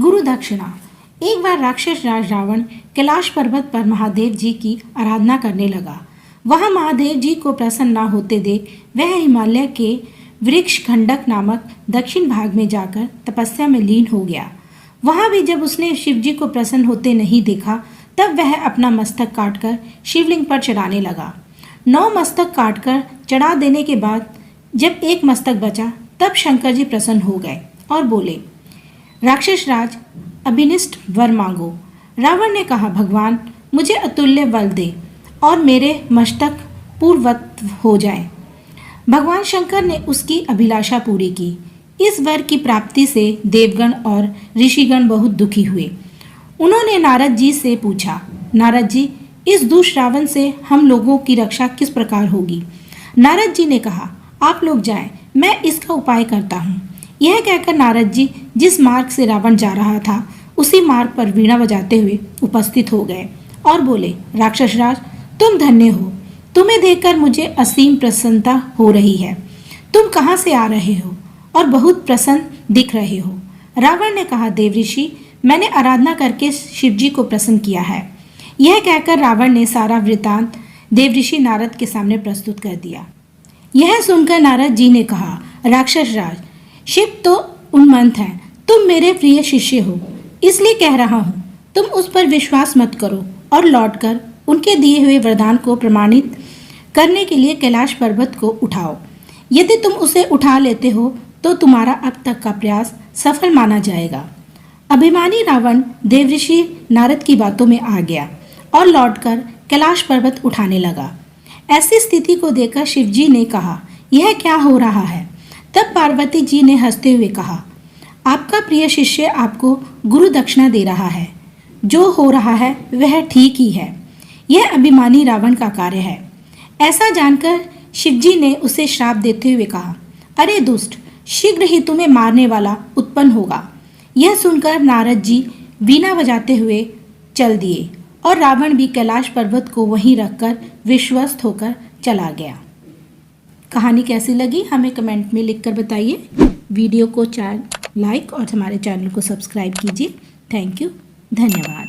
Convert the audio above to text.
गुरु दक्षिणा। एक बार राक्षस राज रावण कैलाश पर्वत पर महादेव जी की आराधना करने लगा। वहां महादेव जी को प्रसन्न न होते देख वह हिमालय के वृक्ष खंडक नामक दक्षिण भाग में जाकर तपस्या में लीन हो गया। वहां भी जब उसने शिव जी को प्रसन्न होते नहीं देखा, तब वह अपना मस्तक काटकर शिवलिंग पर चढ़ाने लगा। 9 मस्तक काटकर चढ़ा देने के बाद जब एक मस्तक बचा, तब शंकर जी प्रसन्न हो गए और बोले, राक्षस राज, अभिनिष्ट वर मांगो। रावण ने कहा, भगवान मुझे अतुल्य बल दे और मेरे मस्तक पूर्ववत हो जाए। भगवान शंकर ने उसकी अभिलाषा पूरी की। इस वर की प्राप्ति से देवगण और ऋषिगण बहुत दुखी हुए। उन्होंने नारद जी से पूछा, नारद जी, इस दुष्ट रावण से हम लोगों की रक्षा किस प्रकार होगी? नारद जी ने कहा, आप लोग जाएं, मैं इसका उपाय करता हूँ। यह कहकर नारद जी जिस मार्ग से रावण जा रहा था, उसी मार्ग पर वीणा बजाते हुए उपस्थित हो गए और बोले, राक्षस राज, तुम धन्य हो। तुम्हें देखकर मुझे असीम प्रसन्नता हो रही है। तुम कहाँ से आ रहे हो और बहुत प्रसन्न दिख रहे हो? रावण ने कहा, देव ऋषि, मैंने आराधना करके शिव जी को प्रसन्न किया है। यह कहकर रावण ने सारा वृतांत देव ऋषि नारद के सामने प्रस्तुत कर दिया। यह सुनकर नारद जी ने कहा, राक्षस राज, शिव तो उन्मत्त है। तुम मेरे प्रिय शिष्य हो, इसलिए कह रहा हूँ, तुम उस पर विश्वास मत करो और लौटकर उनके दिए हुए वरदान को प्रमाणित करने के लिए कैलाश पर्वत को उठाओ। यदि तुम उसे उठा लेते हो तो तुम्हारा अब तक का प्रयास सफल माना जाएगा। अभिमानी रावण देवऋषि नारद की बातों में आ गया और लौटकर कैलाश पर्वत उठाने लगा। ऐसी स्थिति को देखकर शिव जी ने कहा, यह क्या हो रहा है? तब पार्वती जी ने हंसते हुए कहा, आपका प्रिय शिष्य आपको गुरु दक्षिणा दे रहा है। जो हो रहा है वह ठीक ही है। यह अभिमानी रावण का कार्य है। ऐसा जानकर शिव जी ने उसे श्राप देते हुए कहा, अरे दुष्ट, शीघ्र ही तुम्हें मारने वाला उत्पन्न होगा। यह सुनकर नारद जी वीणा बजाते हुए चल दिए और रावण भी कैलाश पर्वत को वहीं रखकर विश्वस्त होकर चला गया। कहानी कैसी लगी हमें कमेंट में लिखकर बताइए। वीडियो को लाइक और हमारे चैनल को सब्सक्राइब कीजिए। थैंक यू, धन्यवाद।